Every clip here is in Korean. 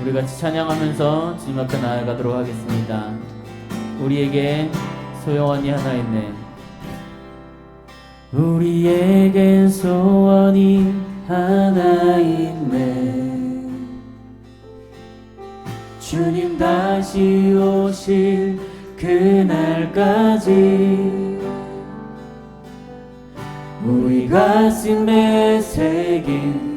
우리 같이 찬양하면서 주님 앞에 나아가도록 하겠습니다. 우리에게 소원이 하나 있네. 우리에겐 소원이 하나 있네. 주님 다시 오실 그날까지 우리 가슴에 새긴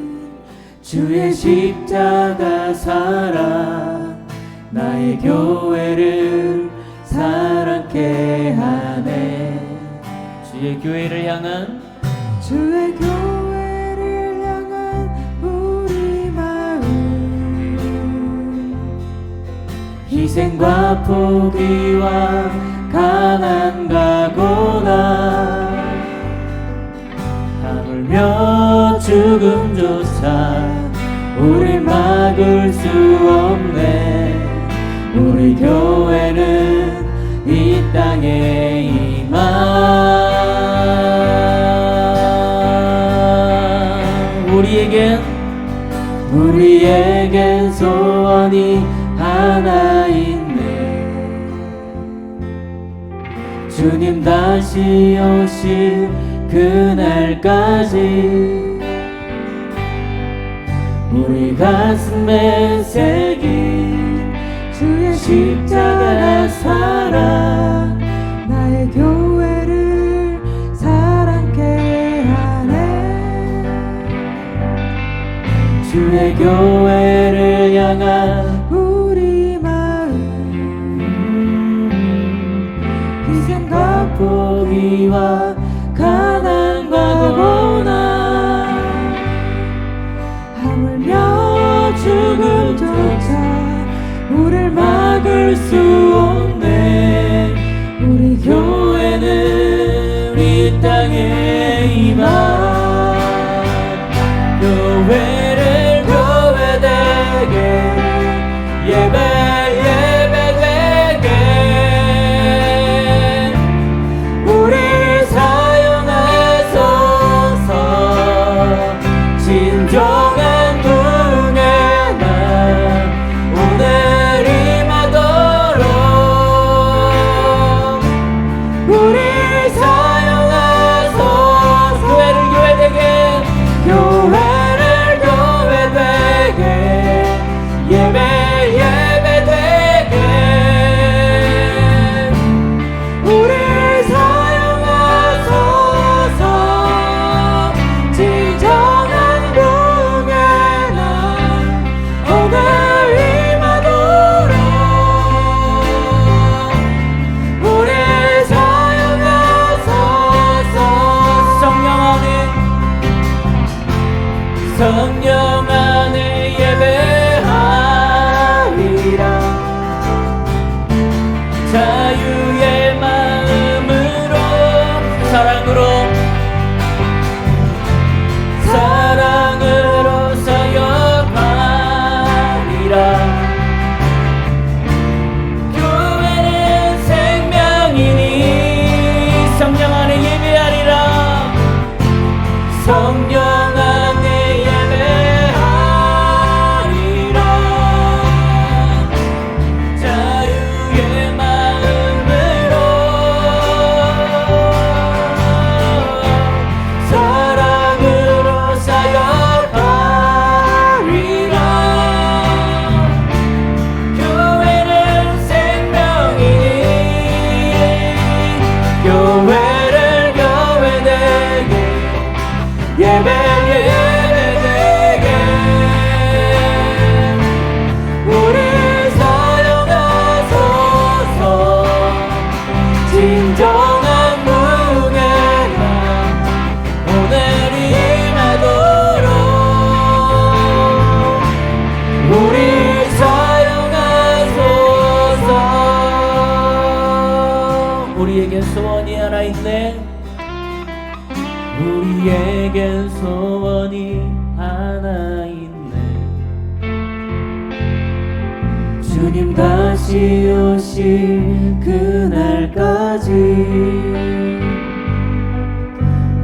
주의 십자가 사랑 나의 교회를 사랑케 하네. 주의 교회를 향한 우리 마음 희생과 포기와 강한 각오나 하물며 죽음조차 우릴 막을 수 없네. 우리 교회는 이 땅에 임하. 우리에겐 소원이 하나 있네. 주님 다시 오실 그날까지 우리 가슴에 새긴 주의 십자가 사랑 나의 교회를 사랑케 하네. 주의 교회를 향한 우리 마음 희생과 포기와 가난 각오나 하물며 죽음조차 우릴 막을 수 없네. 우리 교회는 이 땅에 임하. 교회를 교회되게 예배되게 우리 사용하소서. 진정한 부흥의 날 오늘 임하도록 우리 사용하소서. 교회를 교회되게 예배되게 우리 사용하소서. 진정한 부흥의 날 오늘 임하도록 우리 사용하소서. 성령 안에 예배하리라. 자유의 마음으로 사랑으로 사역하리라. 교회는 생명이니 성령 안에 예배하리라. 성령 안에 예배하리라. 자유의 마음으로 사랑으로 사역하리라. 교회는 생명이니 교회를 교회되게 예배되게 우리 사용하소서. 진정한 부흥의 날 오늘 임하도록 우리 사용하소서. 우리에겐 소원이 하나 있네. 우리에겐 소원이 하나 있네. 주님 다시 오실 그날까지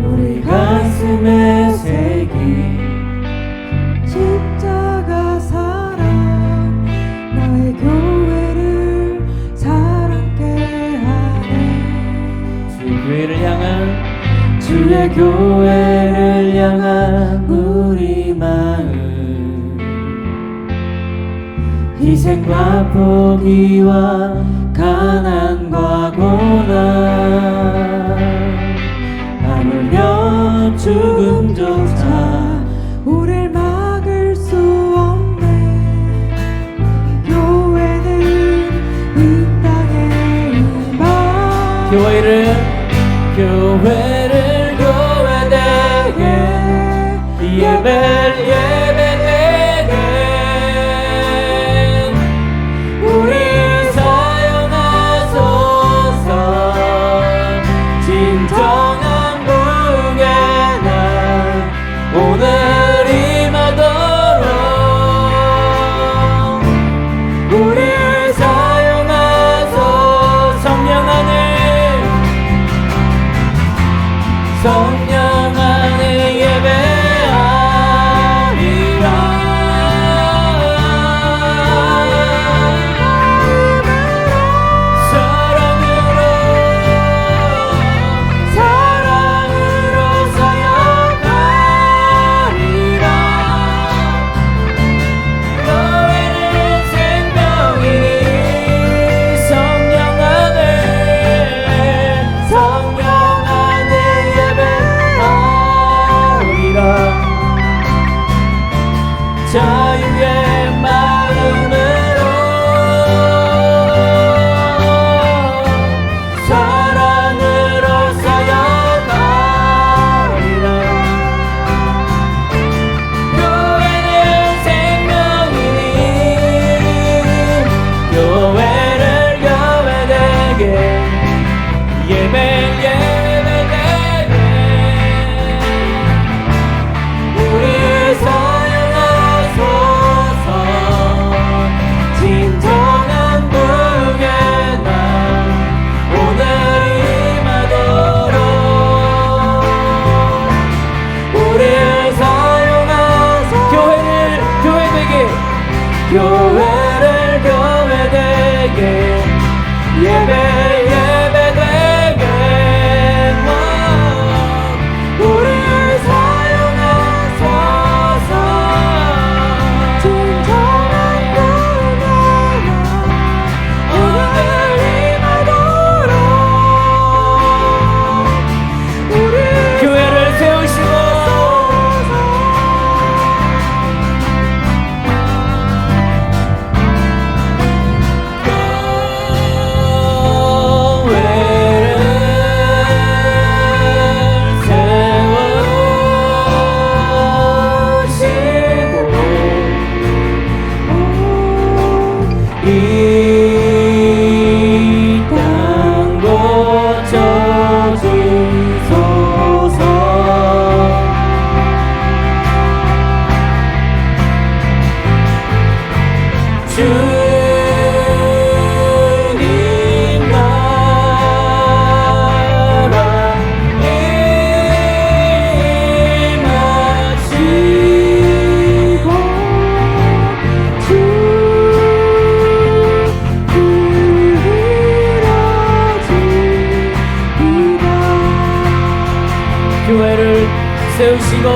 우리 가슴에 새긴 십자가 사랑 교회를 향한 우리 마음 희생과 포기와 가난과 고난 하물며 죽음조차 우릴 막을 수 없네. 교회는 이 땅에 임하. 교회를 교회되게 예배되게 우리 사용하소서. 진정한 복의 날 오늘 임하도록 우리 사용하소. 성령 안에 예배하리라. 사랑으로 사역하리라. 교회는 생명이니 성령 안에 예배하리라. 자유의 마음으로 사랑으로 사역하리라. 교회는 생명이니 교회를 교회되게 예배되게 우리 사용하소서. 진정한 복의 날 오늘 임하도록 우리 사용하소. 교회를 교회되게 예배되게 우리 사용하소서. 진정한 교회가 오늘 임하도록 우리 교회를 세우시고 이땅 고쳐주소서. 주님 나라 임하시고 교회를 세우시고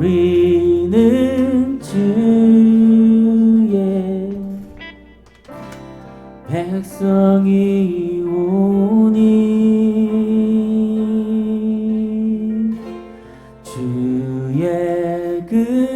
우리는 주의 백성이 오니 주의 그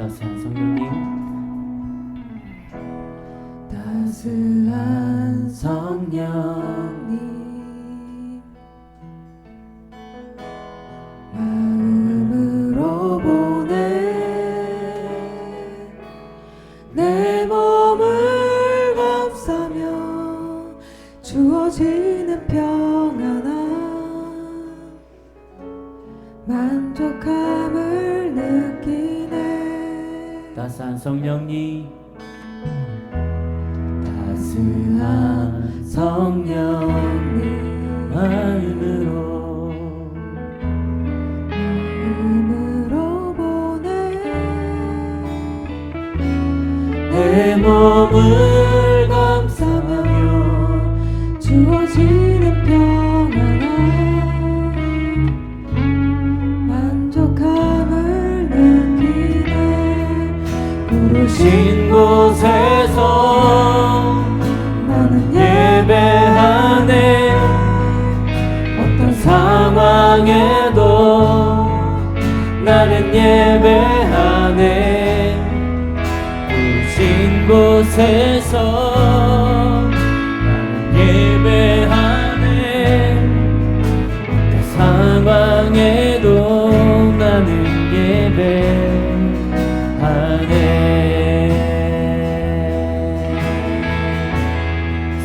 따스한 성령님, 따스한 성령 마음으로 보내 내 몸을 감싸며 주어지는 평안함 만족함을 느끼네. 따스한 성령님, 따스한 성령님 마음으로 보내 내 몸을 감싸며 주어지는 평안함 만족함을 느끼네. 부르신 곳에서 나는 예배하네. 어떤 상황에도 나는 예배하네. 부르신 곳에서 나는 예배하네. 어떤 상황에도 나는 예배하네.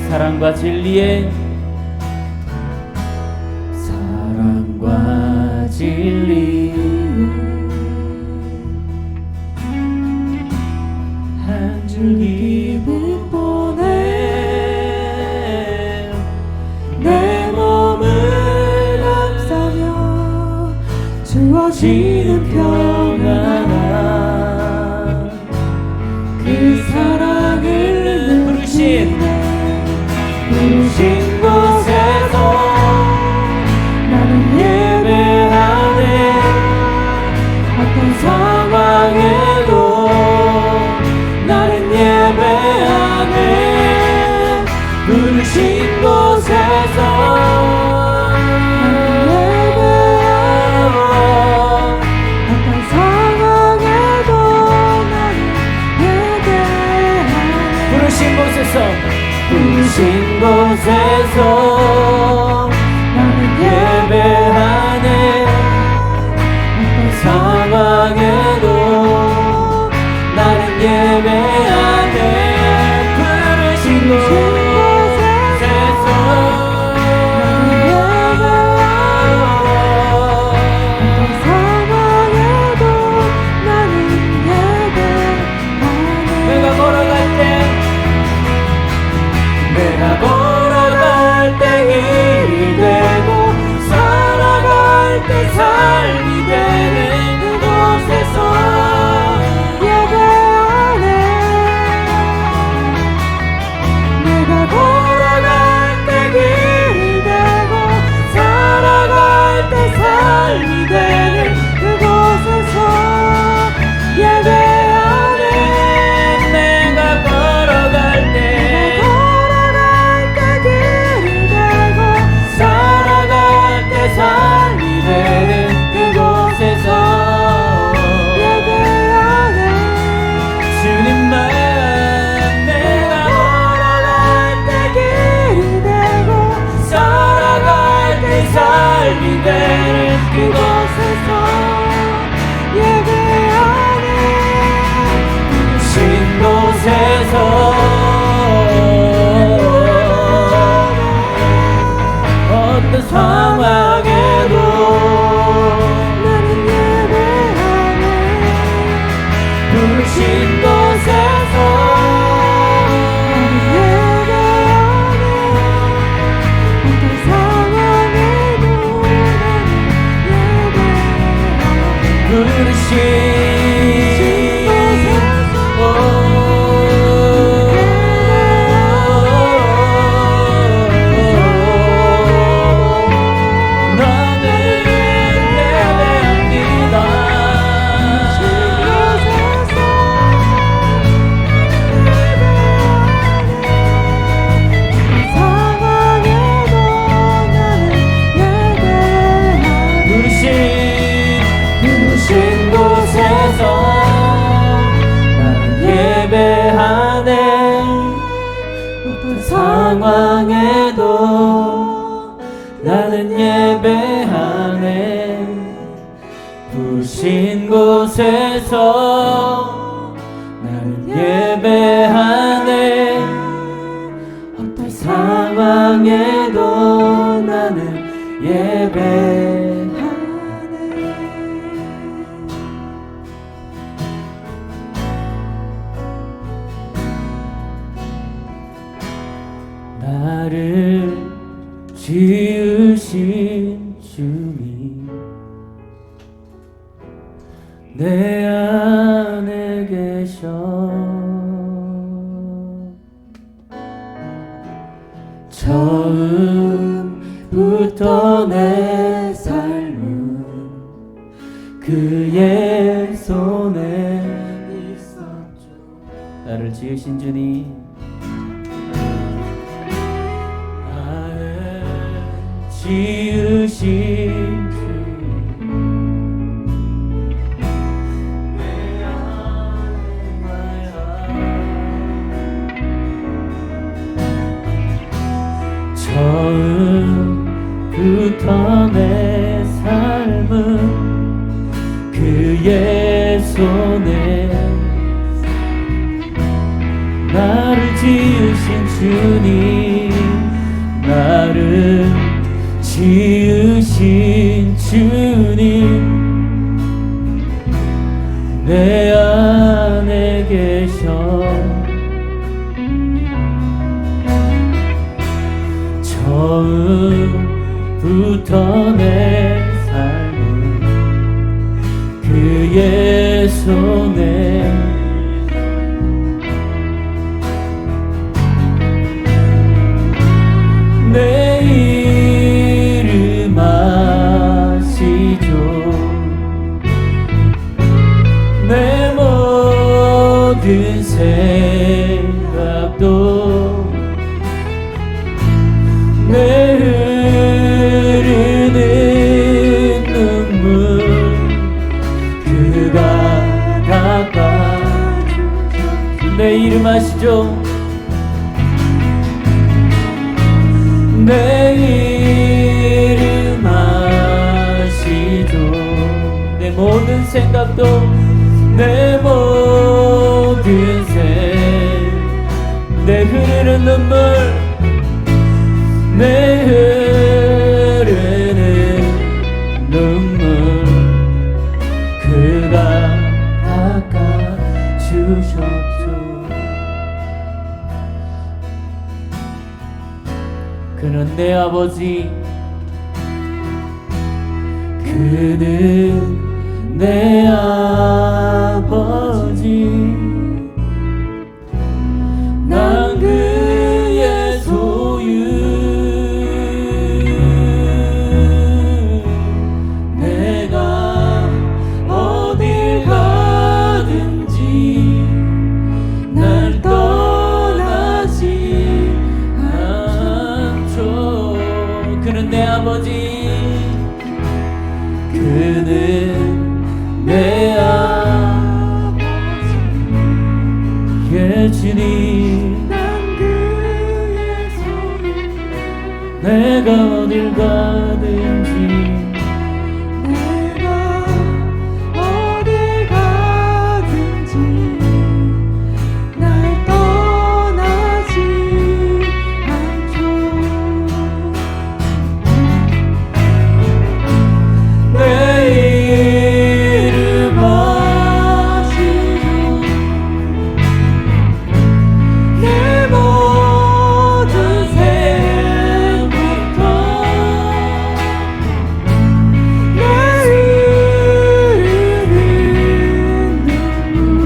사랑과 진리의 한 줄기 빛 보내 내 몸을 감싸며 주어지는 평안함 그 사랑을 부르신 부르신 곳에서 나는 예배하네. 어떤 상황에도 나는 예배하네. 부르신 곳에서 어떤 상황에도 나는 예배하네. 부르신 곳에서 나는 예배하네. 어떤 상황에도 나는 예배하네. 부르신 곳에서 어떤 상황에도 나는 예배하네. 내가 걸어갈 때 길이 되고 살아갈 때 삶이 되는 그곳에서 예배하네. 내가 걸어갈 때 길이 되고 살아갈 때 삶이 되는 그곳에서 예배하네. 내가 걸어갈 때 길이 되고 살아갈 때 삶이 되는 그곳에서 예배하네. 주님만 내가 걸어갈 때 길이 되고 살아갈 때 삶이 되는 그곳에서 예배하네. 신 곳에서 어떤 상황에도 나는 예배하네. 부르신 곳에서 예배하네. 어떤 상황에도 나는 예배하네. 부르신 나는 예배합니다. 부르신 곳에 상황에도 나는 예배하네. 부신 곳에서 나는 예배하네. 어떤 상황에도 나는 예배하네. 나를 지으신 주님 내 안에 계셔. 처음부터 내 삶은 그의 손에 있었죠. 나를 지으신 주님, 나를 지으신 주님 내 안에 처음부터 내 삶은 그의 손에. 나를 지으신 주님, 나를 지으신 주님 내 안에 계셔. 처음부터 내 삶은 그의 손에. 내 이름 아시죠. 내 모든 생각도 내 흐르는 눈물 그가 닦아주셨죠. 내 이름 아시죠. 내 이름 아시죠. 내 모든 생각도 내 모든 내 흐르는 눈물 내 흐르는 눈물 그가 닦아주셨죠. 그는 내 아버지, 그는 내 아버지, 난 그의 소유. 내가 어딜 가든지 날 떠나지 않죠. 그는 내 아버지, 그는 내 아버지, 예진이 난 그의 소유. 내가 어딜 가든지 내가 어딜 가든지 날 떠나지 않죠. 내 이름 아시고 내 모든 생부터 내 흐르는 눈물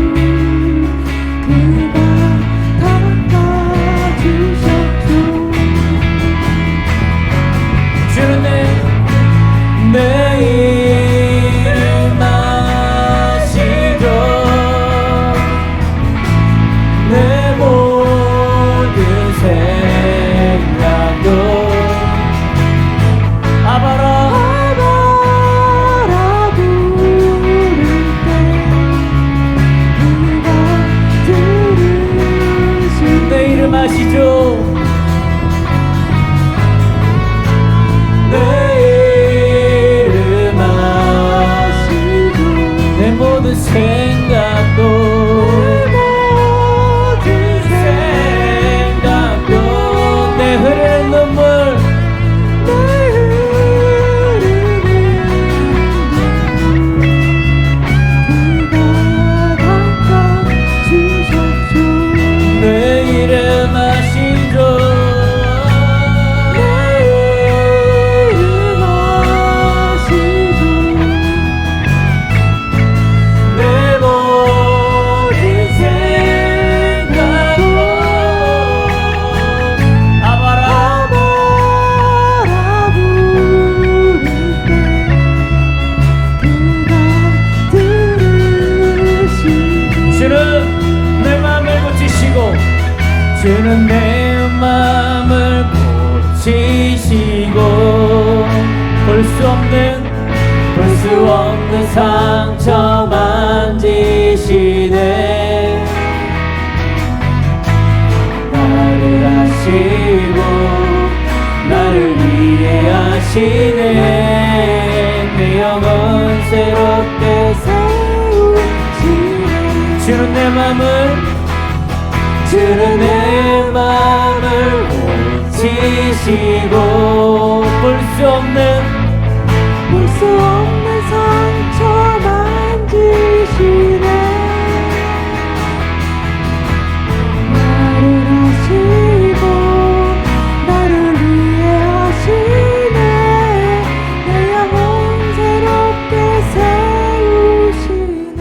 그가 닦아주셨죠. 주는 내 이름 아시죠. 내 모든 생각도 아바라 아바라 부를 때 그가 들으신 내 이름 아시죠. 내 영혼 새롭게 세우시네 주는 내 마음을 고치시고 볼 수 없는 상처 만지시네 나를 하시고 나를 위해 하시네 내 영혼 새롭게 세우시네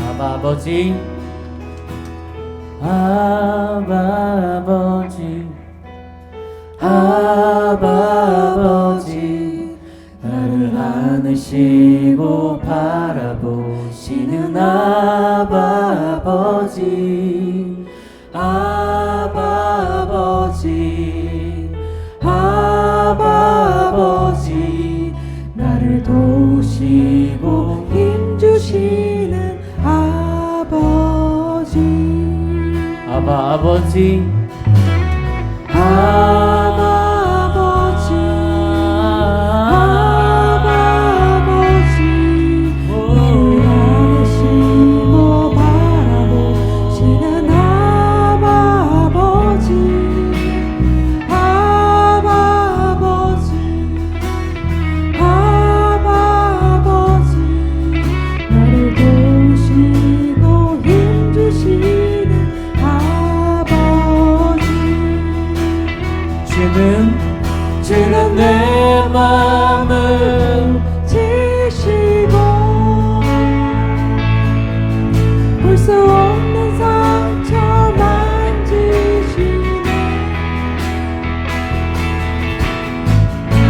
아바 아버지 아바 아버지 나를 안으시고 바라보시는 아바 아버지 나를 도우시고 힘주시는 아버지 아버지 주는 내 마음을 지시고 볼 수 없는 상처 만지시네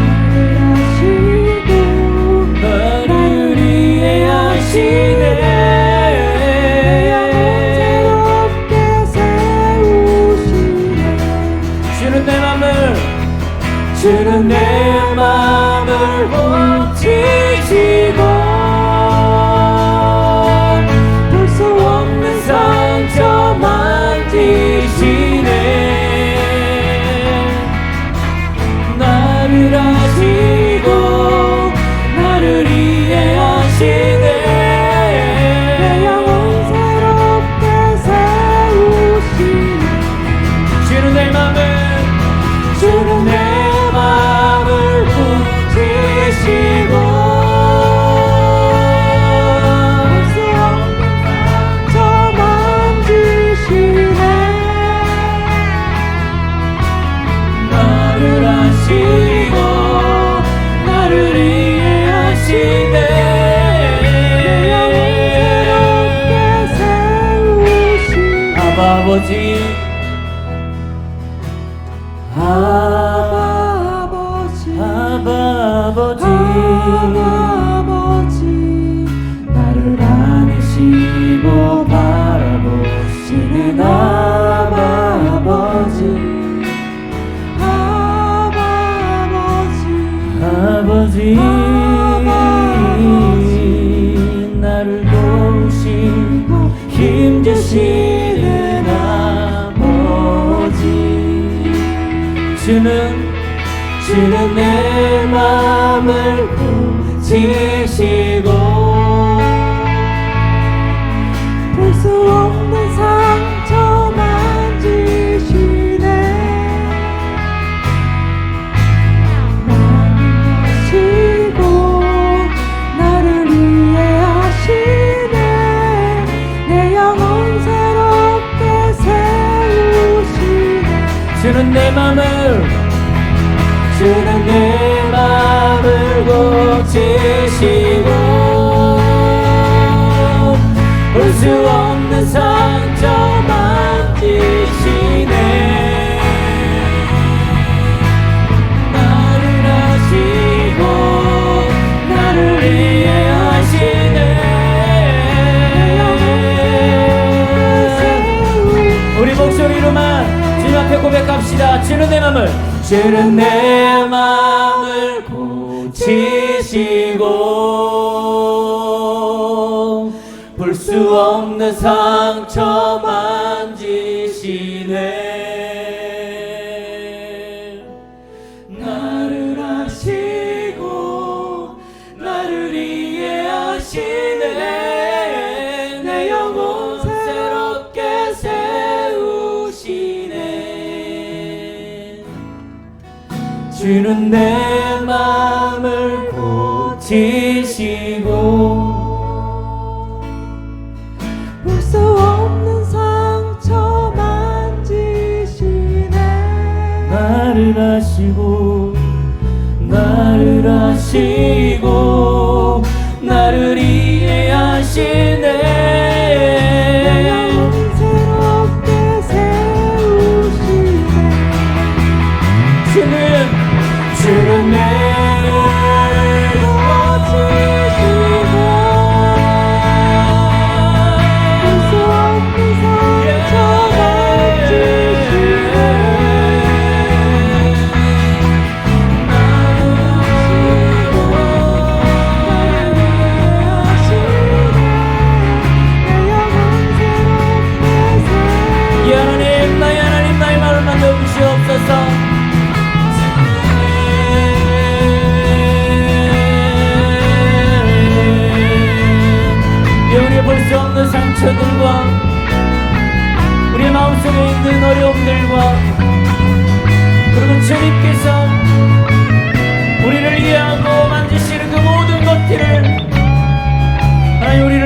나를 하시고 나를 위해 하시네 새롭게 세우시네 주는 내 마음을 고치시고 볼 수 없는 상처 만지시네 나를 하시고 나를 위해 하시네 내 영혼 새롭게 세우시네 주는 내 마음을 고치시고 볼 수 없는 상처 만지시네 나를 하시고 나를 위해 하시네 새롭게 세우시네 아버지 아버지 나를 안으시고 바라보시는 아버지 나를 도우시고 힘주시는 아버지 주는 내 마음을 고치시고 볼 수 없는 상처 만지시네 나를 하시고 나를 위해 하시네 내 영혼 새롭게 세우시네 주는 내 마음을 고치시고 볼 수 없는 상처 만지시네 나를 하시고 나를 위해 하시네 우리 목소리로만 주님 앞에 고백합시다. 주는 내 마음을 고치시고 볼 수 없는 상처 만지시네 주는 내 마음을 고치시고 볼 수 없는 상처 만지시네. 나를 아시고 나를 이해하시네. 새롭게 세우시네. 주는 내 상처들과 우리 마음속에 있는 어려움들과 그리고 주님께서 우리를 이해하고 만지시는 그 모든 것들을 하나님 우리를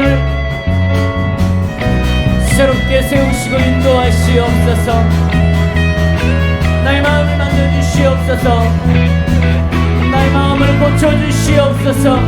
새롭게 세우시고 인도하시옵소서. 나의 마음을 만져주시옵소서. 나의 마음을 고쳐주시옵소서.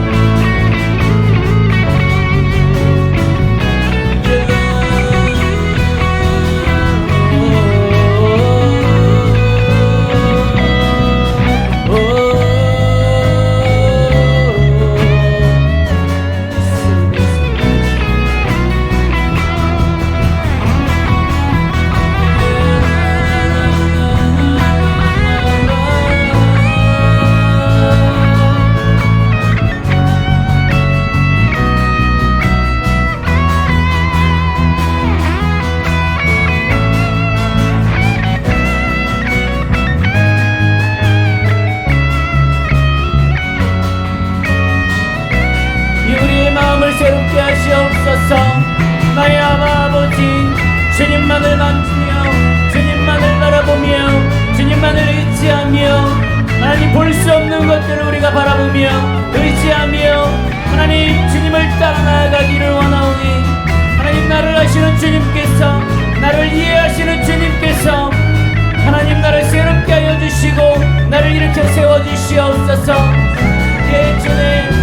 새롭게 하시옵소서. 나의 아버지 주님만을 만지며 주님만을 바라보며 주님만을 의지하며 하나님 볼 수 없는 것들을 우리가 바라보며 의지하며 하나님 주님을 따라 나아가기를 원하오니 하나님 나를 아시는 주님께서 나를 이해하시는 주님께서 하나님 나를 새롭게 하여 주시고 나를 일으켜 세워주시옵소서. 예 주님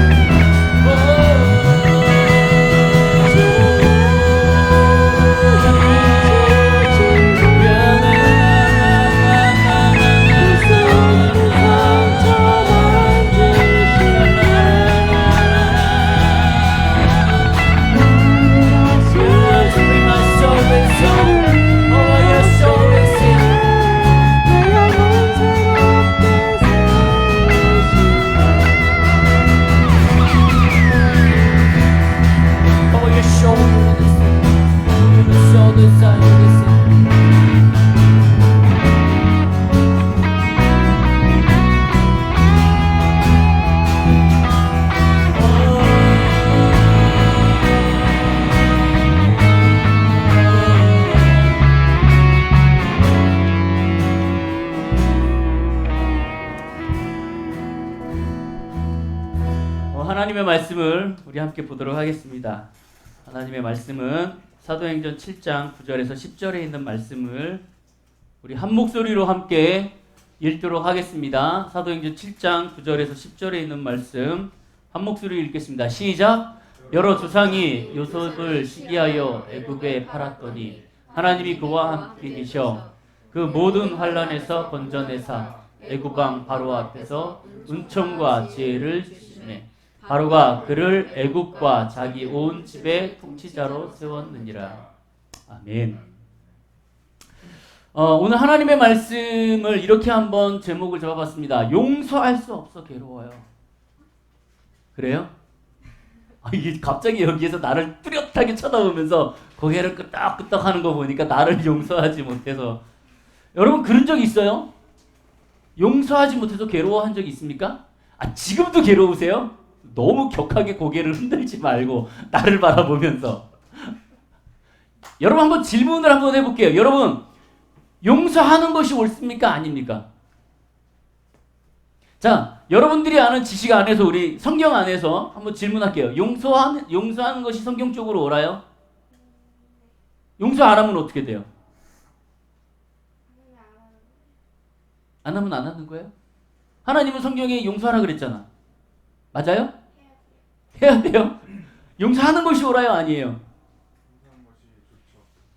하나님의 말씀을 우리 함께 보도록 하겠습니다. 하나님의 말씀은 사도행전 7장 9절에서 10절에 있는 말씀을 우리 한 목소리로 함께 읽도록 하겠습니다. 사도행전 7장 9절에서 10절에 있는 말씀 한 목소리로 읽겠습니다. 시작! 여러 조상이 요셉을 시기하여 애굽에 팔았더니 하나님이 그와 함께 계셔 그 모든 환난에서 건져내사 애굽 왕 바로 앞에서 은총과 지혜를 주시네. 바로가 그를 애굽과 자기 온 집의 통치자로 세웠느니라. 아멘. 오늘 하나님의 말씀을 이렇게 한번 제목을 잡아봤습니다. 용서할 수 없어 괴로워요. 그래요? 이게 갑자기 여기에서 나를 뚜렷하게 쳐다보면서 고개를 끄덕끄덕 하는 거 보니까 나를 용서하지 못해서. 여러분 그런 적 있어요? 용서하지 못해서 괴로워한 적 있습니까? 지금도 괴로우세요? 너무 격하게 고개를 흔들지 말고 나를 바라보면서. 여러분 한번 질문을 한번 해볼게요. 여러분 용서하는 것이 옳습니까? 아닙니까? 자, 여러분들이 아는 지식 안에서 우리 성경 안에서 한번 질문할게요. 용서하는 것이 성경적으로 옳아요? 용서 안 하면 어떻게 돼요? 안 하면 안 하는 거예요? 하나님은 성경에 용서하라 그랬잖아. 맞아요? 해야 돼요? 용서하는 것이 옳아요? 아니에요?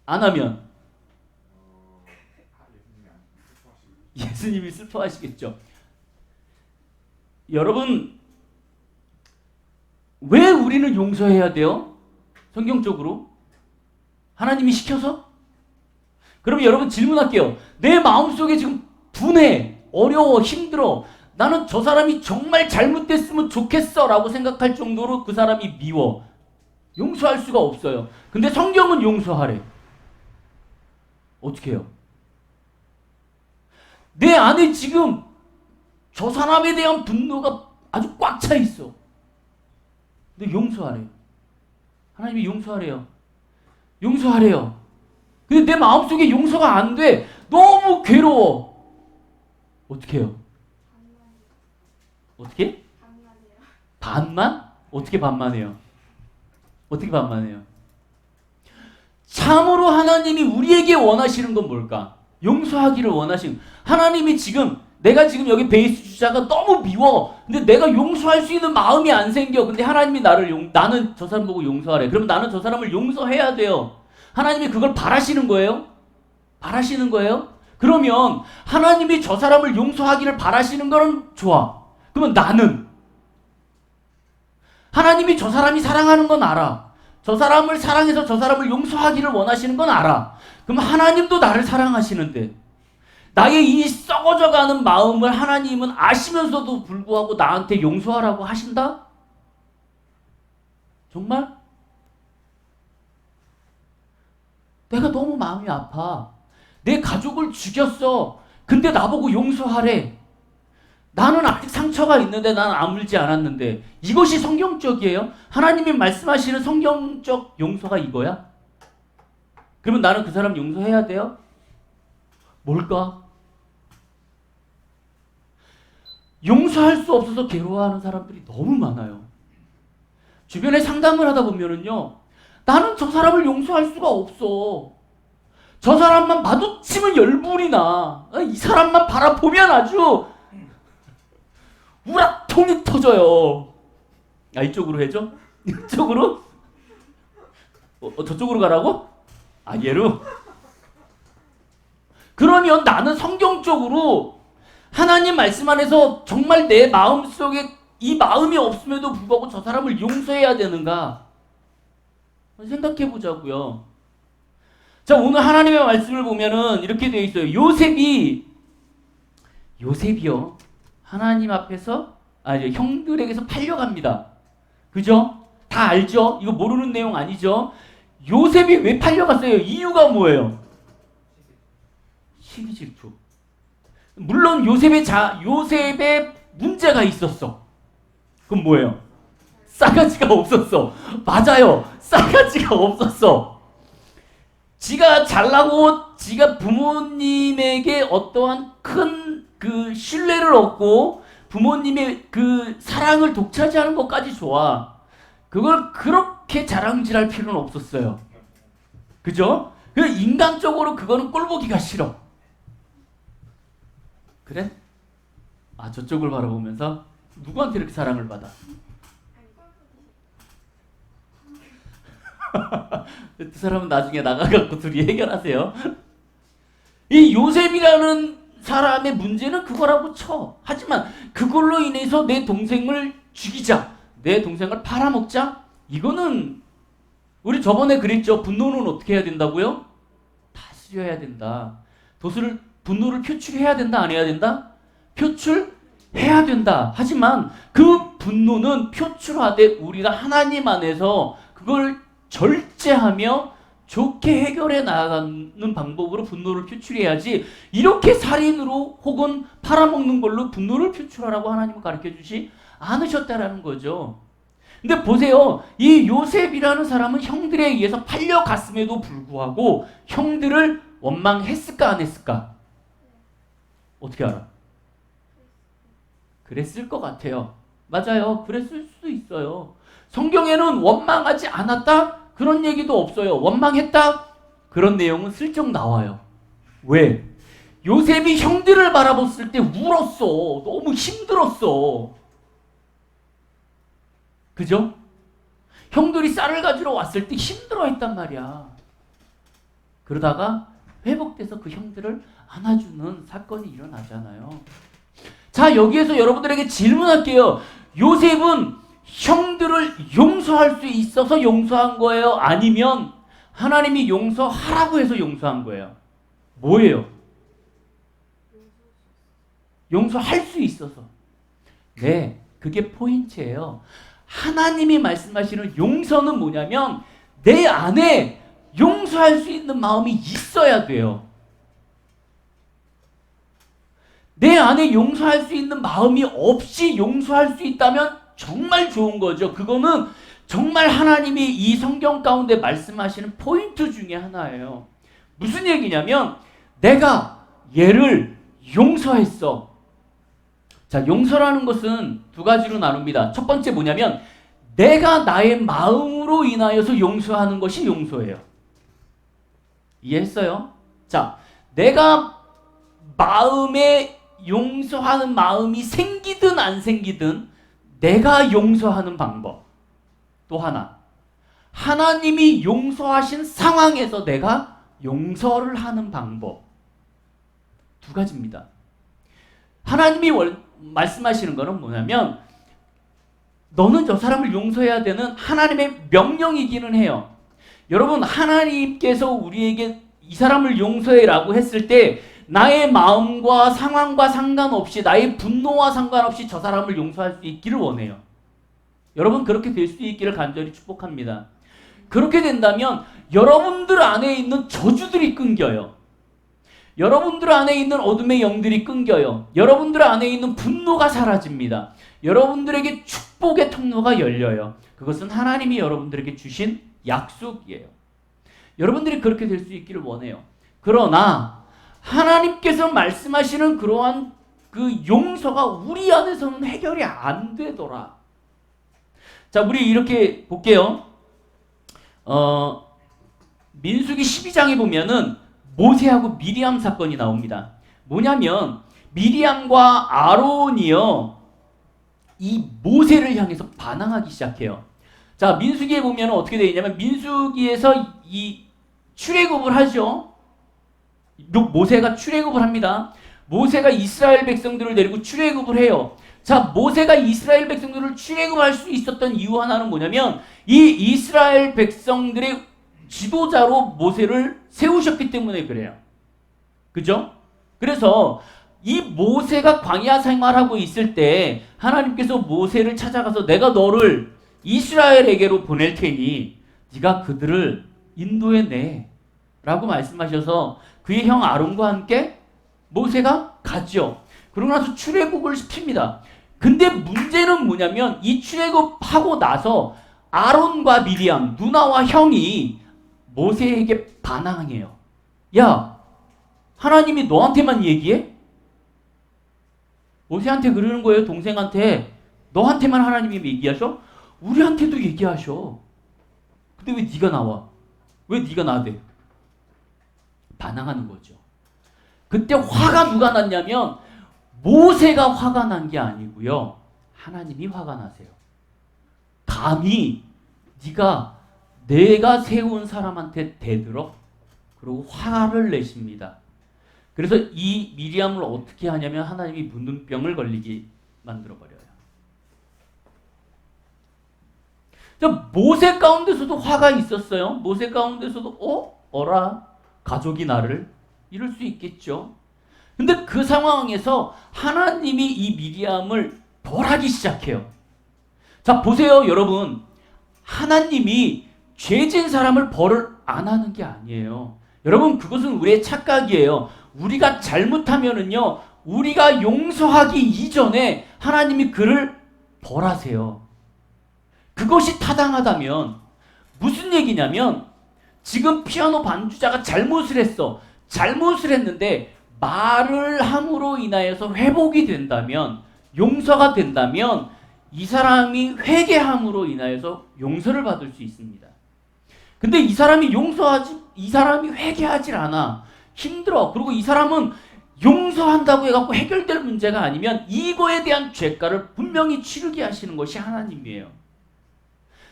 안 하면? 예수님이 슬퍼하시겠죠. 여러분, 왜 우리는 용서해야 돼요? 성경적으로? 하나님이 시켜서? 그럼 여러분 질문할게요. 내 마음속에 지금 분해, 어려워, 힘들어. 나는 저 사람이 정말 잘못됐으면 좋겠어 라고 생각할 정도로 그 사람이 미워. 용서할 수가 없어요. 근데 성경은 용서하래. 어떻게 해요? 내 안에 지금 저 사람에 대한 분노가 아주 꽉 차 있어. 근데 용서하래요. 하나님이 용서하래요. 용서하래요. 근데 내 마음속에 용서가 안 돼. 너무 괴로워. 어떻게 해요? 어떻게? 반만? 어떻게 반만해요? 어떻게 반만해요? 참으로 하나님이 우리에게 원하시는 건 뭘까? 용서하기를 원하시는. 하나님이 지금 내가 지금 여기 베이스 주자가 너무 미워. 근데 내가 용서할 수 있는 마음이 안 생겨. 근데 하나님이 나는 저 사람 보고 용서하래. 그럼 나는 저 사람을 용서해야 돼요. 하나님이 그걸 바라시는 거예요? 바라시는 거예요? 그러면 하나님이 저 사람을 용서하기를 바라시는 거는 좋아. 그러면 나는 하나님이 저 사람이 사랑하는 건 알아. 저 사람을 사랑해서 저 사람을 용서하기를 원하시는 건 알아. 그럼 하나님도 나를 사랑하시는데 나의 이 썩어져가는 마음을 하나님은 아시면서도 불구하고 나한테 용서하라고 하신다? 정말? 내가 너무 마음이 아파. 내 가족을 죽였어. 근데 나보고 용서하래. 나는 아직 상처가 있는데 나는 아물지 않았는데. 이것이 성경적이에요? 하나님이 말씀하시는 성경적 용서가 이거야? 그러면 나는 그 사람 용서해야 돼요? 뭘까? 용서할 수 없어서 괴로워하는 사람들이 너무 많아요. 주변에 상담을 하다 보면은요, 나는 저 사람을 용서할 수가 없어. 저 사람만 마주치면 열불이 나. 이 사람만 바라보면 아주 우라통이 터져요. 아, 이쪽으로 해줘? 이쪽으로? 저쪽으로 가라고? 아, 얘로? 그러면 나는 성경적으로 하나님 말씀 안에서 정말 내 마음속에 이 마음이 없음에도 불구하고 저 사람을 용서해야 되는가? 생각해 보자고요. 자, 오늘 하나님의 말씀을 보면은 이렇게 되어 있어요. 요셉이요. 하나님 앞에서 형들에게서 팔려갑니다. 그죠? 다 알죠? 이거 모르는 내용 아니죠? 요셉이 왜 팔려갔어요? 이유가 뭐예요? 시기 질투. 물론 요셉의 문제가 있었어. 그럼 뭐예요? 싸가지가 없었어. 맞아요. 싸가지가 없었어. 지가 잘나고 지가 부모님에게 어떠한 큰 그 신뢰를 얻고 부모님의 그 사랑을 독차지하는 것까지 좋아. 그걸 그렇게 자랑질할 필요는 없었어요. 그죠? 그 인간적으로 그거는 꼴보기가 싫어. 그래? 아, 저쪽을 바라보면서 누구한테 이렇게 사랑을 받아? 두 사람은 나중에 나가갖고 둘이 해결하세요. 이 요셉이라는 사람의 문제는 그거라고 쳐. 하지만 그걸로 인해서 내 동생을 죽이자, 내 동생을 팔아먹자, 이거는 우리 저번에 그랬죠. 분노는 어떻게 해야 된다고요? 다스려야 된다. 분노를 표출해야 된다, 안 해야 된다? 표출해야 된다. 하지만 그 분노는 표출하되 우리가 하나님 안에서 그걸 절제하며 좋게 해결해 나가는 방법으로 분노를 표출해야지, 이렇게 살인으로 혹은 팔아먹는 걸로 분노를 표출하라고 하나님은 가르쳐주지 않으셨다라는 거죠. 근데 보세요. 이 요셉이라는 사람은 형들에 의해서 팔려갔음에도 불구하고 형들을 원망했을까 안 했을까? 어떻게 알아? 그랬을 것 같아요. 맞아요. 그랬을 수도 있어요. 성경에는 원망하지 않았다? 그런 얘기도 없어요. 원망했다? 그런 내용은 슬쩍 나와요. 왜? 요셉이 형들을 바라봤을 때 울었어. 너무 힘들었어. 그죠? 형들이 쌀을 가지러 왔을 때 힘들어했단 말이야. 그러다가 회복돼서 그 형들을 안아주는 사건이 일어나잖아요. 자, 여기에서 여러분들에게 질문할게요. 요셉은 형들을 용서할 수 있어서 용서한 거예요? 아니면 하나님이 용서하라고 해서 용서한 거예요? 뭐예요? 용서할 수 있어서. 네, 그게 포인트예요. 하나님이 말씀하시는 용서는 뭐냐면 내 안에 용서할 수 있는 마음이 있어야 돼요. 내 안에 용서할 수 있는 마음이 없이 용서할 수 있다면 정말 좋은 거죠. 그거는 정말 하나님이 이 성경 가운데 말씀하시는 포인트 중에 하나예요. 무슨 얘기냐면 내가 얘를 용서했어. 자, 용서라는 것은 두 가지로 나눕니다. 첫 번째 뭐냐면 내가 나의 마음으로 인하여서 용서하는 것이 용서예요. 이해했어요? 자, 내가 마음에 용서하는 마음이 생기든 안 생기든 내가 용서하는 방법. 또 하나, 하나님이 용서하신 상황에서 내가 용서를 하는 방법. 두 가지입니다. 하나님이 말씀하시는 것은 뭐냐면 너는 저 사람을 용서해야 되는 하나님의 명령이기는 해요. 여러분, 하나님께서 우리에게 이 사람을 용서해라고 했을 때 나의 마음과 상황과 상관없이 나의 분노와 상관없이 저 사람을 용서할 수 있기를 원해요. 여러분, 그렇게 될 수 있기를 간절히 축복합니다. 그렇게 된다면 여러분들 안에 있는 저주들이 끊겨요. 여러분들 안에 있는 어둠의 영들이 끊겨요. 여러분들 안에 있는 분노가 사라집니다. 여러분들에게 축복의 통로가 열려요. 그것은 하나님이 여러분들에게 주신 약속이에요. 여러분들이 그렇게 될 수 있기를 원해요. 그러나 하나님께서 말씀하시는 그러한 그 용서가 우리 안에서는 해결이 안 되더라. 자, 우리 이렇게 볼게요. 민수기 12장에 보면은 모세하고 미리암 사건이 나옵니다. 뭐냐면 미리암과 아론이요, 이 모세를 향해서 반항하기 시작해요. 자, 민수기에 보면 어떻게 되어 있냐면 민수기에서 이 출애굽을 하죠. 모세가 출애굽을 합니다. 모세가 이스라엘 백성들을 데리고 출애굽을 해요. 자, 모세가 이스라엘 백성들을 출애굽할 수 있었던 이유 하나는 뭐냐면 이 이스라엘 백성들의 지도자로 모세를 세우셨기 때문에 그래요. 그죠? 그래서 이 모세가 광야 생활하고 있을 때 하나님께서 모세를 찾아가서 내가 너를 이스라엘에게로 보낼 테니 네가 그들을 인도해내 라고 말씀하셔서 그의 형 아론과 함께 모세가 가죠. 그러고 나서 출애굽을 시킵니다. 근데 문제는 뭐냐면 이 출애굽하고 나서 아론과 미리암, 누나와 형이 모세에게 반항해요. 야, 하나님이 너한테만 얘기해? 모세한테 그러는 거예요. 동생한테. 너한테만 하나님이 얘기하셔? 우리한테도 얘기하셔. 근데 왜 네가 나와? 왜 네가 나대? 반항하는 거죠. 그때 화가 누가 났냐면 모세가 화가 난 게 아니고요. 하나님이 화가 나세요. 감히 네가 내가 세운 사람한테 대들어? 그리고 화를 내십니다. 그래서 이 미리암을 어떻게 하냐면 하나님이 문둥병을 걸리게 만들어버려요. 모세 가운데서도 화가 있었어요. 모세 가운데서도 어라 가족이 나를 이럴 수 있겠죠. 근데 그 상황에서 하나님이 이 미리암을 벌하기 시작해요. 자, 보세요, 여러분. 하나님이 죄진 사람을 벌을 안 하는 게 아니에요. 여러분, 그것은 우리의 착각이에요. 우리가 잘못하면은요, 우리가 용서하기 이전에 하나님이 그를 벌하세요. 그것이 타당하다면 무슨 얘기냐면 지금 피아노 반주자가 잘못을 했어. 잘못을 했는데 말을 함으로 인하여서 회복이 된다면 용서가 된다면 이 사람이 회개함으로 인하여서 용서를 받을 수 있습니다. 근데 이 사람이 회개하지 않아. 힘들어. 그리고 이 사람은 용서한다고 해갖고 해결될 문제가 아니면 이거에 대한 죄가를 분명히 치르게 하시는 것이 하나님이에요.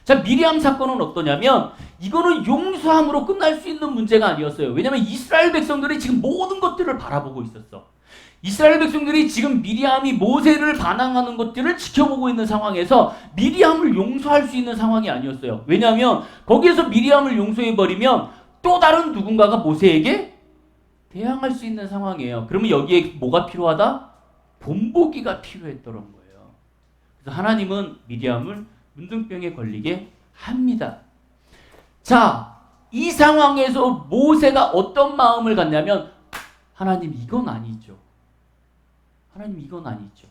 자, 미리암 사건은 어떠냐면 이거는 용서함으로 끝날 수 있는 문제가 아니었어요. 왜냐하면 이스라엘 백성들이 지금 모든 것들을 바라보고 있었어. 이스라엘 백성들이 지금 미리암이 모세를 반항하는 것들을 지켜보고 있는 상황에서 미리암을 용서할 수 있는 상황이 아니었어요. 왜냐하면 거기에서 미리암을 용서해버리면 또 다른 누군가가 모세에게 대항할 수 있는 상황이에요. 그러면 여기에 뭐가 필요하다? 본보기가 필요했던 거예요. 그래서 하나님은 미리암을 문둥병에 걸리게 합니다. 자, 이 상황에서 모세가 어떤 마음을 갖냐면 하나님 이건 아니죠. 하나님 이건 아니죠.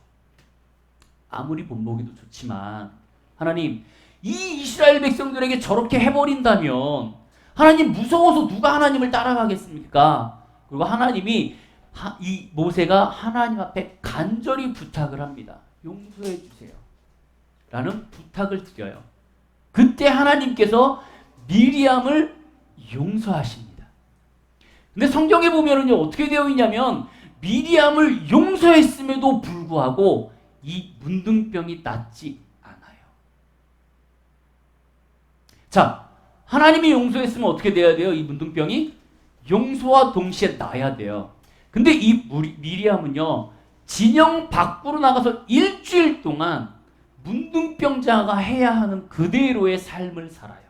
아무리 본보기도 좋지만 하나님 이 이스라엘 백성들에게 저렇게 해버린다면 하나님 무서워서 누가 하나님을 따라가겠습니까? 그리고 하나님이 이 모세가 하나님 앞에 간절히 부탁을 합니다. 용서해 주세요. 라는 부탁을 드려요. 그때 하나님께서 미리암을 용서하십니다. 근데 성경에 보면은요, 어떻게 되어 있냐면 미리암을 용서했음에도 불구하고 이 문둥병이 낫지 않아요. 자, 하나님이 용서했으면 어떻게 돼야 돼요? 이 문둥병이 용서와 동시에 나야 돼요. 근데 이 미리암은요, 진영 밖으로 나가서 일주일 동안 문둥병자가 해야 하는 그대로의 삶을 살아요.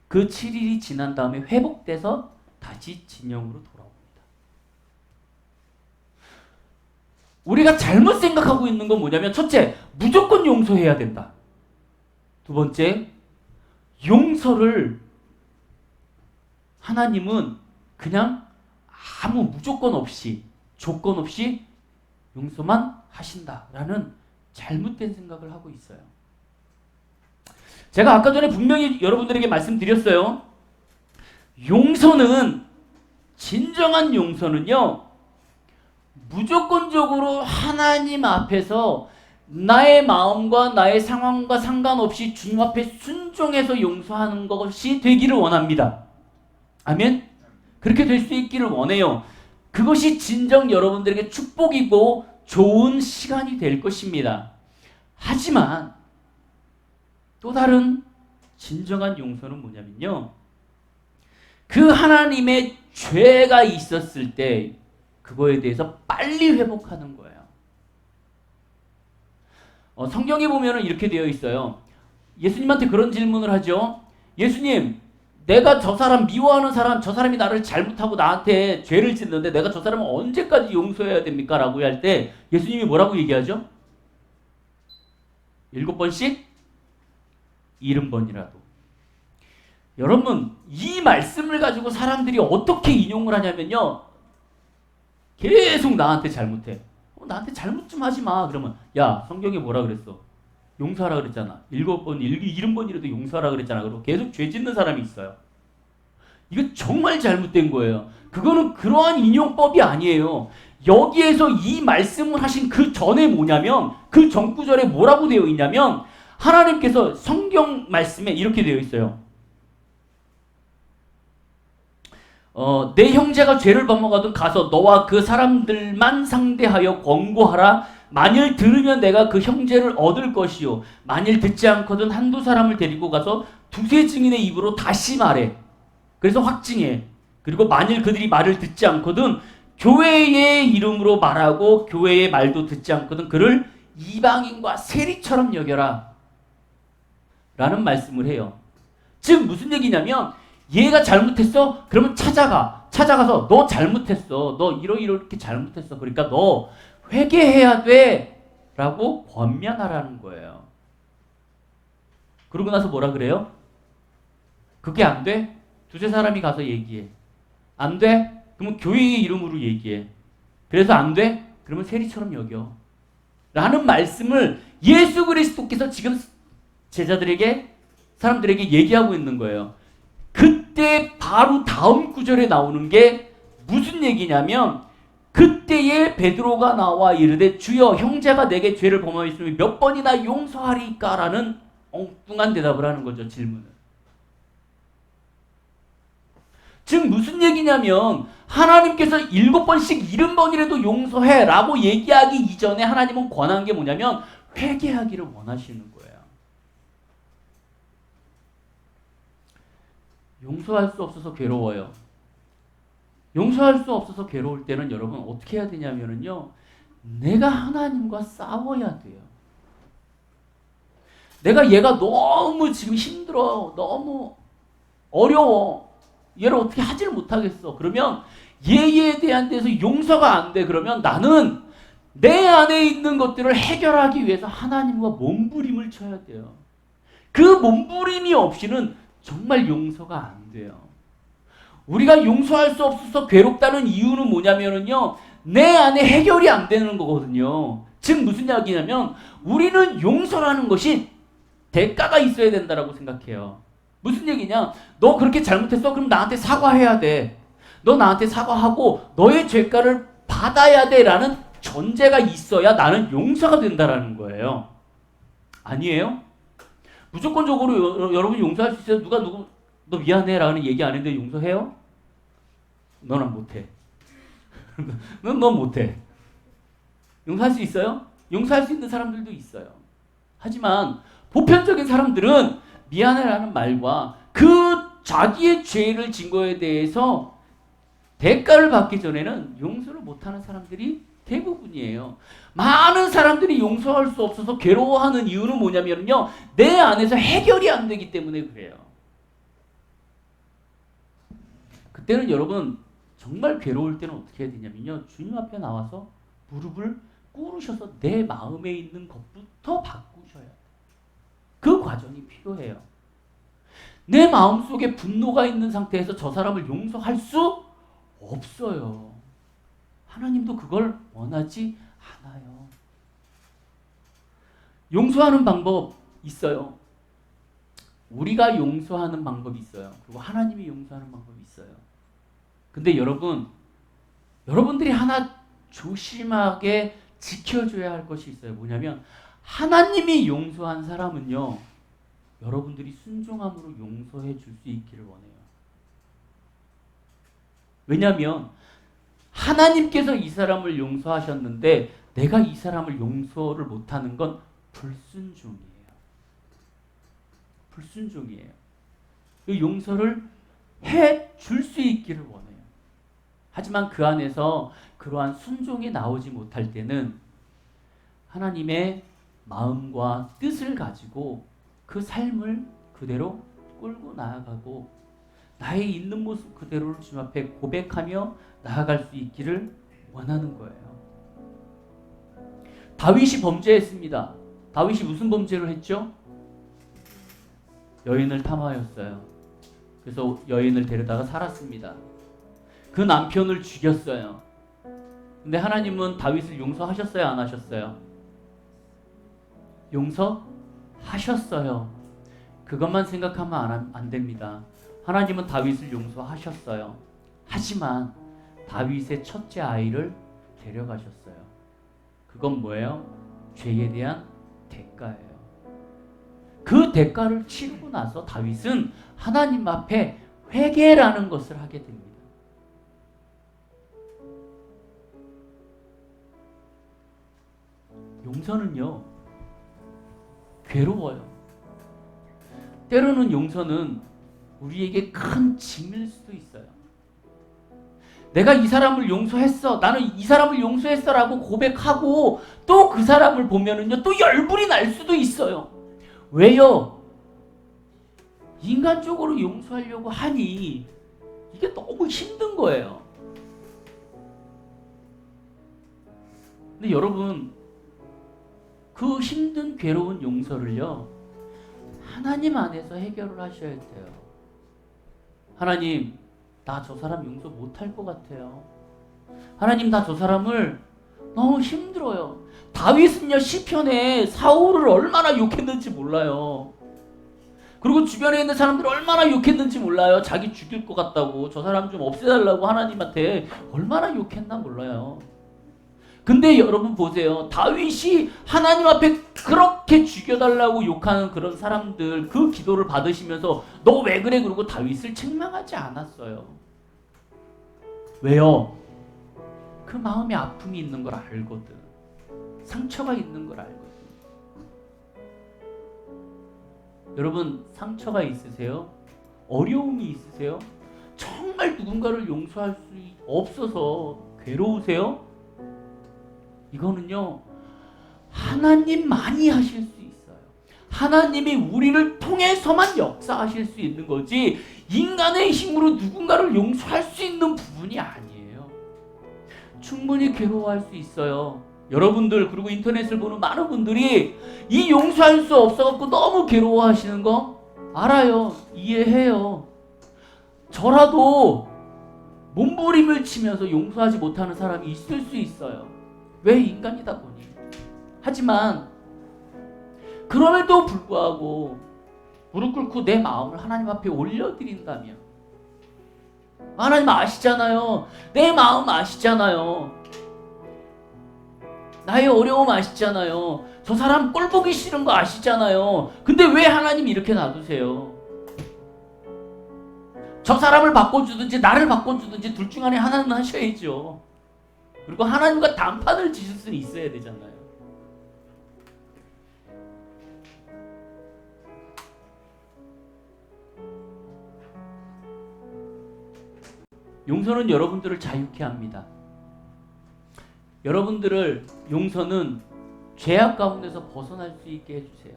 그 7일이 지난 다음에 회복돼서 다시 진영으로 돌아옵니다. 우리가 잘못 생각하고 있는 건 뭐냐면 첫째, 무조건 용서해야 된다. 두 번째, 용서를 하나님은 그냥 아무 무조건 없이 조건 없이 용서만 하신다라는 잘못된 생각을 하고 있어요. 제가 아까 전에 분명히 여러분들에게 말씀드렸어요. 용서는, 진정한 용서는요, 무조건적으로 하나님 앞에서 나의 마음과 나의 상황과 상관없이 주님 앞에 순종해서 용서하는 것이 되기를 원합니다. 아멘? 그렇게 될 수 있기를 원해요. 그것이 진정 여러분들에게 축복이고 좋은 시간이 될 것입니다. 하지만 또 다른 진정한 용서는 뭐냐면요, 그 하나님의 죄가 있었을 때 그거에 대해서 빨리 회복하는 거예요. 성경에 보면은 이렇게 되어 있어요. 예수님한테 그런 질문을 하죠. 예수님, 내가 저 사람 미워하는 사람, 저 사람이 나를 잘못하고 나한테 죄를 짓는데 내가 저 사람을 언제까지 용서해야 됩니까? 라고 할 때 예수님이 뭐라고 얘기하죠? 7번씩 70번이라도. 여러분, 이 말씀을 가지고 사람들이 어떻게 인용을 하냐면요, 계속 나한테 잘못해. 나한테 잘못 좀 하지 마. 그러면 야, 성경에 뭐라 그랬어? 용서하라 그랬잖아. 7번, 70번이라도 용서하라 그랬잖아. 그리고 계속 죄 짓는 사람이 있어요. 이거 정말 잘못된 거예요. 그거는 그러한 인용법이 아니에요. 여기에서 이 말씀을 하신 그 전에 뭐냐면, 그 전 구절에 뭐라고 되어 있냐면, 하나님께서 성경 말씀에 이렇게 되어 있어요. 내 형제가 죄를 범하거든 가서 너와 그 사람들만 상대하여 권고하라. 만일 들으면 내가 그 형제를 얻을 것이요, 만일 듣지 않거든 한두 사람을 데리고 가서 두세 증인의 입으로 다시 말해. 그래서 확증해. 그리고 만일 그들이 말을 듣지 않거든 교회의 이름으로 말하고 교회의 말도 듣지 않거든 그를 이방인과 세리처럼 여겨라 라는 말씀을 해요. 즉 무슨 얘기냐면, 얘가 잘못했어? 그러면 찾아가서 너 잘못했어. 너 이렇게 잘못했어. 그러니까 너 회개해야 돼 라고 권면하라는 거예요. 그러고 나서 뭐라 그래요? 그게 안 돼? 두세 사람이 가서 얘기해. 안 돼? 그러면 교회의 이름으로 얘기해. 그래서 안 돼? 그러면 세리처럼 여겨. 라는 말씀을 예수 그리스도께서 지금 제자들에게, 사람들에게 얘기하고 있는 거예요. 그때 바로 다음 구절에 나오는 게 무슨 얘기냐면, 그때에 베드로가 나와 이르되 주여 형제가 내게 죄를 범하였으면 몇 번이나 용서하리까? 라는 엉뚱한 대답을 하는 거죠. 질문을. 즉 무슨 얘기냐면 하나님께서 7번씩 70번이라도 용서해 라고 얘기하기 이전에 하나님은 권한 게 뭐냐면 회개하기를 원하시는 거예요. 용서할 수 없어서 괴로워요. 용서할 수 없어서 괴로울 때는 여러분 어떻게 해야 되냐면요, 내가 하나님과 싸워야 돼요. 내가 얘가 너무 지금 힘들어, 너무 어려워, 얘를 어떻게 하지를 못하겠어. 그러면 얘에 대한 데서 용서가 안 돼. 그러면 나는 내 안에 있는 것들을 해결하기 위해서 하나님과 몸부림을 쳐야 돼요. 그 몸부림이 없이는 정말 용서가 안 돼요. 우리가 용서할 수 없어서 괴롭다는 이유는 뭐냐면요, 내 안에 해결이 안 되는 거거든요. 즉 무슨 이야기냐면 우리는 용서라는 것이 대가가 있어야 된다라고 생각해요. 무슨 얘기냐? 너 그렇게 잘못했어? 그럼 나한테 사과해야 돼. 너 나한테 사과하고 너의 죄가를 받아야 돼라는 전제가 있어야 나는 용서가 된다라는 거예요. 아니에요? 무조건적으로 여러분이 용서할 수 있어요? 누가 누구 너 미안해 라는 얘기 안 했는데 용서해요? 너는 못해. 넌 못해. 용서할 수 있어요? 용서할 수 있는 사람들도 있어요. 하지만 보편적인 사람들은 미안해라는 말과 그 자기의 죄를 진 거에 대해서 대가를 받기 전에는 용서를 못하는 사람들이 대부분이에요. 많은 사람들이 용서할 수 없어서 괴로워하는 이유는 뭐냐면요, 내 안에서 해결이 안 되기 때문에 그래요. 그때는 여러분 정말 괴로울 때는 어떻게 해야 되냐면요, 주님 앞에 나와서 무릎을 꿇으셔서 내 마음에 있는 것부터 바꾸셔야 돼요. 그 과정이 필요해요. 내 마음속에 분노가 있는 상태에서 저 사람을 용서할 수 없어요. 하나님도 그걸 원하지 않아요. 용서하는 방법 있어요. 우리가 용서하는 방법이 있어요. 그리고 하나님이 용서하는 방법이 있어요. 근데 여러분들이 하나 조심하게 지켜줘야 할 것이 있어요. 뭐냐면 하나님이 용서한 사람은요, 여러분들이 순종함으로 용서해 줄 수 있기를 원해요. 왜냐하면 하나님께서 이 사람을 용서하셨는데 내가 이 사람을 용서를 못하는 건 불순종이에요. 불순종이에요. 그 용서를 해 줄 수 있기를 원해요. 하지만 그 안에서 그러한 순종이 나오지 못할 때는 하나님의 마음과 뜻을 가지고 그 삶을 그대로 끌고 나아가고 나의 있는 모습 그대로를 주님 앞에 고백하며 나아갈 수 있기를 원하는 거예요. 다윗이 범죄했습니다. 다윗이 무슨 범죄를 했죠? 여인을 탐하였어요. 그래서 여인을 데려다가 살았습니다. 그 남편을 죽였어요. 근데 하나님은 다윗을 용서하셨어요? 안 하셨어요? 용서하셨어요. 그것만 생각하면 안 됩니다. 하나님은 다윗을 용서하셨어요. 하지만 다윗의 첫째 아이를 데려가셨어요. 그건 뭐예요? 죄에 대한 대가예요. 그 대가를 치르고 나서 다윗은 하나님 앞에 회개라는 것을 하게 됩니다. 용서는요, 괴로워요. 때로는 용서는 우리에게 큰 짐일 수도 있어요. 내가 이 사람을 용서했어, 나는 이 사람을 용서했어 라고 고백하고 또 그 사람을 보면은요, 또 열불이 날 수도 있어요. 왜요? 인간적으로 용서하려고 하니 이게 너무 힘든 거예요. 근데 여러분, 그 힘든 괴로운 용서를요, 하나님 안에서 해결을 하셔야 돼요. 하나님, 나 저 사람 용서 못할 것 같아요. 하나님, 나 저 사람을 너무 힘들어요. 다윗은요, 시편에 사울을 얼마나 욕했는지 몰라요. 그리고 주변에 있는 사람들 얼마나 욕했는지 몰라요. 자기 죽일 것 같다고, 저 사람 좀 없애달라고 하나님한테 얼마나 욕했나 몰라요. 근데 여러분 보세요. 다윗이 하나님 앞에 그렇게 죽여달라고 욕하는 그런 사람들 그 기도를 받으시면서 너 왜 그래? 그러고 다윗을 책망하지 않았어요. 왜요? 그 마음에 아픔이 있는 걸 알거든. 상처가 있는 걸 알거든. 여러분 상처가 있으세요? 어려움이 있으세요? 정말 누군가를 용서할 수 없어서 괴로우세요? 이거는요 하나님만이 하실 수 있어요. 하나님이 우리를 통해서만 역사하실 수 있는 거지 인간의 힘으로 누군가를 용서할 수 있는 부분이 아니에요. 충분히 괴로워할 수 있어요. 여러분들 그리고 인터넷을 보는 많은 분들이 이 용서할 수 없어갖고 너무 괴로워하시는 거 알아요. 이해해요. 저라도 몸부림을 치면서 용서하지 못하는 사람이 있을 수 있어요. 왜? 인간이다 보니. 하지만 그럼에도 불구하고 무릎 꿇고 내 마음을 하나님 앞에 올려드린다면 하나님 아시잖아요. 내 마음 아시잖아요. 나의 어려움 아시잖아요. 저 사람 꼴 보기 싫은 거 아시잖아요. 근데 왜 하나님 이렇게 놔두세요? 저 사람을 바꿔주든지 나를 바꿔주든지 둘 중 안에 하나는 하셔야죠. 그리고 하나님과 단판을 지실 수는 있어야 되잖아요. 용서는 여러분들을 자유케 합니다. 여러분들을 용서는 죄악 가운데서 벗어날 수 있게 해주세요.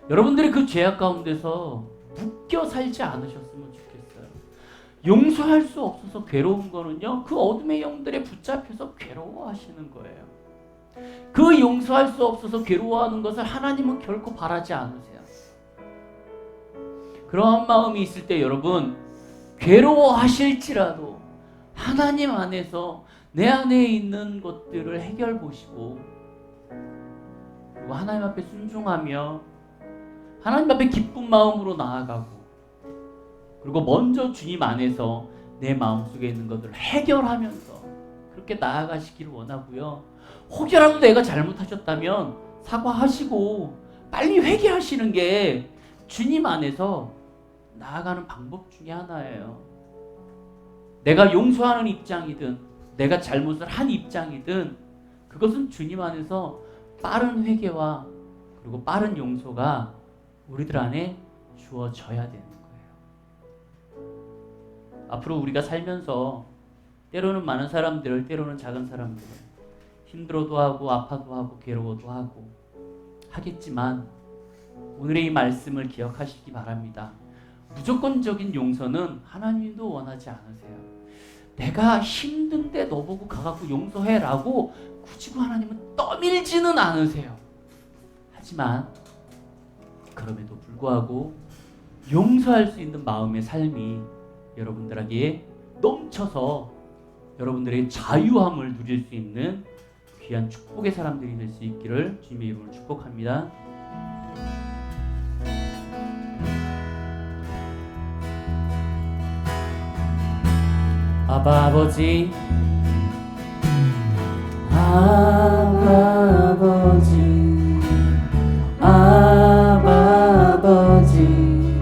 여러분들이 그 죄악 가운데서 묶여 살지 않으셨으면 좋겠어요. 용서할 수 없어서 괴로운 거는요, 그 어둠의 영들에 붙잡혀서 괴로워하시는 거예요. 그 용서할 수 없어서 괴로워하는 것을 하나님은 결코 바라지 않으세요. 그러한 마음이 있을 때 여러분, 괴로워하실지라도 하나님 안에서 내 안에 있는 것들을 해결 보시고, 그리고 하나님 앞에 순종하며 하나님 앞에 기쁜 마음으로 나아가고, 그리고 먼저 주님 안에서 내 마음속에 있는 것들을 해결하면서 그렇게 나아가시기를 원하고요. 혹여라도 내가 잘못하셨다면 사과하시고 빨리 회개하시는 게 주님 안에서 나아가는 방법 중에 하나예요. 내가 용서하는 입장이든 내가 잘못을 한 입장이든 그것은 주님 안에서 빠른 회개와 그리고 빠른 용서가 우리들 안에 주어져야 되는 거예요. 앞으로 우리가 살면서 때로는 많은 사람들, 때로는 작은 사람들, 힘들어도 하고 아파도 하고 괴로워도 하고 하겠지만 오늘의 이 말씀을 기억하시기 바랍니다. 무조건적인 용서는 하나님도 원하지 않으세요. 내가 힘든데 너보고 가갖고 용서해라고 굳이 하나님은 떠밀지는 않으세요. 하지만 그럼에도 불구하고 용서할 수 있는 마음의 삶이 여러분들에게 넘쳐서 여러분들의 자유함을 누릴 수 있는 귀한 축복의 사람들이 될 수 있기를 주님의 이름으로 축복합니다. 아바 아버지, 아바 아버지, 아바 아버지,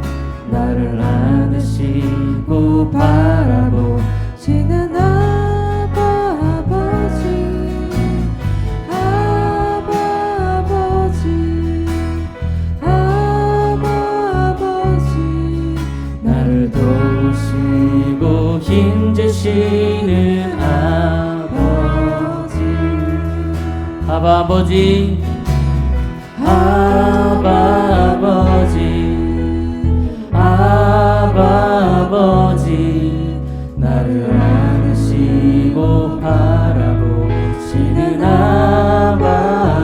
나를 안으시고 바라보시는 아바 아버지, 아바 아버지, 아바 아버지, 나를 도우시고 힘주시는 아버지, 아바 아버지, 아바 아버지, 아바 아버지, 나를 안으시고 바라보시는 아바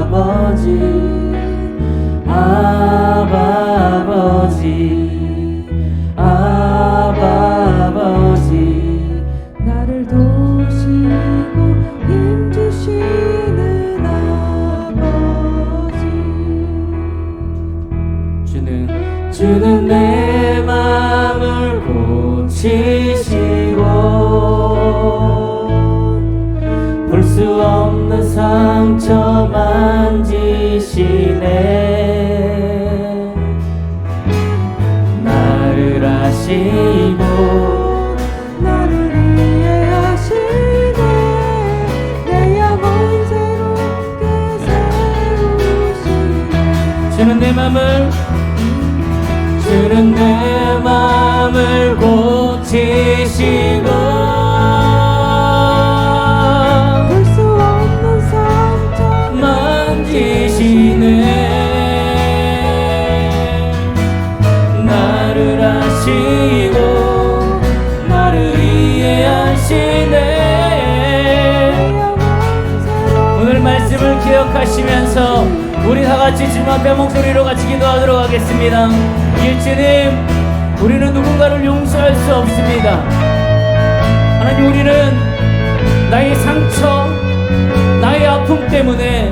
아버지, 아바 아버지, 아바 아버지, 나를 도우시고 힘주시는 아버지. 고치시고 볼 수 없는 상처 만지시네. 나를 아시고 나를 이해하시네. 내 영혼 새롭게 세우시네. 주는 내 맘을 고치시고 볼 수 없는 상처 만지시네. 나를 아시고 나를 이해하시네. 오늘 말씀을 기억하시면서 우리 다같이 주님 앞에 목소리로 같이 기도하도록 하겠습니다. 주님, 우리는 누군가를 용서할 수 없습니다. 하나님, 우리는 나의 상처, 나의 아픔 때문에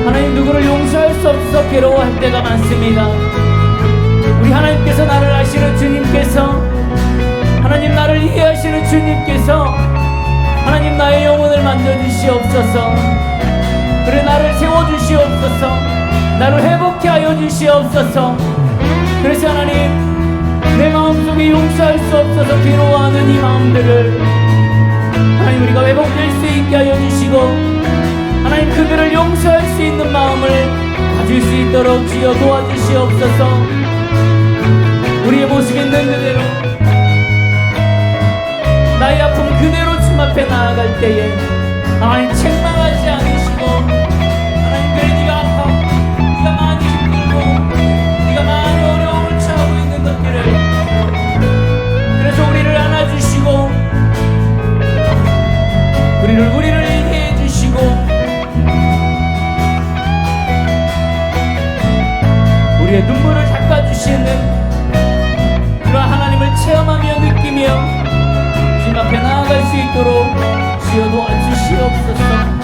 하나님 누구를 용서할 수 없어 괴로워할 때가 많습니다. 우리 하나님께서 나를 아시는 주님께서, 하나님 나를 이해하시는 주님께서 하나님 나의 영혼을 만져주시옵소서. 그래 나를 세워주시옵소서. 나를 회복케 하여 주시옵소서. 그래서 하나님 내 마음속에 용서할 수 없어서 괴로워하는 이 마음들을 하나님 우리가 회복될 수 있게 하여 주시고 하나님 그들을 용서할 수 있는 마음을 가질 수 있도록 주여 도와주시옵소서. 우리의 모습 있는 그대로 나의 아픔 그대로 주님 앞에 나아갈 때에 하나님 책망하지 않으시고 하나님 그래 네가 아파 네가 많이 힘들고 네가 많이 어려움을 처하고 있는 것들을 그래서 우리를 안아주시고 우리를 이해해 주시고 우리의 눈물을 닦아주시는 그러한 하나님을 체험하며 느끼며 주님 앞에 나아갈 수 있도록 주여 도와주시옵소서.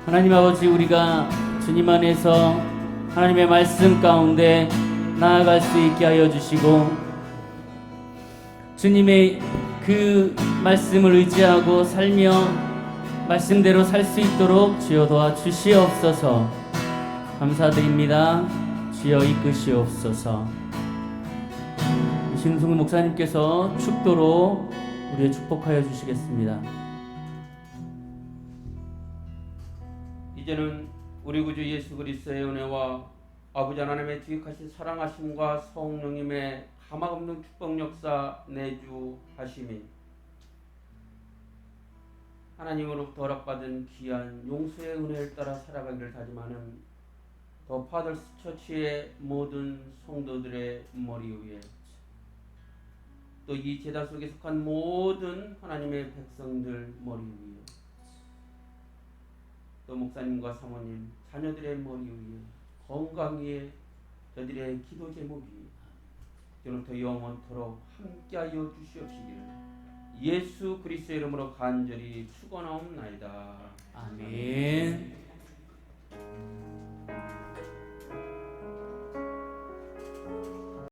하나님 아버지 우리가 주님 안에서 하나님의 말씀 가운데 나아갈 수 있게 하여 주시고 주님의 그 말씀을 의지하고 살며 말씀대로 살 수 있도록 주여 도와주시옵소서. 감사드립니다. 주여 이끄시옵소서. 신승우 목사님께서 축도로 우리의 축복하여 주시겠습니다. 이제는 우리 구주 예수 그리스도의 은혜와 아버지 하나님의 지극하신 사랑하심과 성령님의 가망없는 축복 역사 내주하심이 하나님으로부터 허락받은 귀한 용서의 은혜를 따라 살아가기를 다짐하는 더 파더스 처치의 모든 성도들의 머리 위에 또 이 제단 속에 속한 모든 하나님의 백성들 머리 위에 또 목사님과 사모님, 자녀들의 머리 위에 건강히 저들의 기도 제목이 지금부터 영원토록 함께하여 주시옵시기를 예수 그리스도의 이름으로 간절히 축원하옵나이다. 아멘.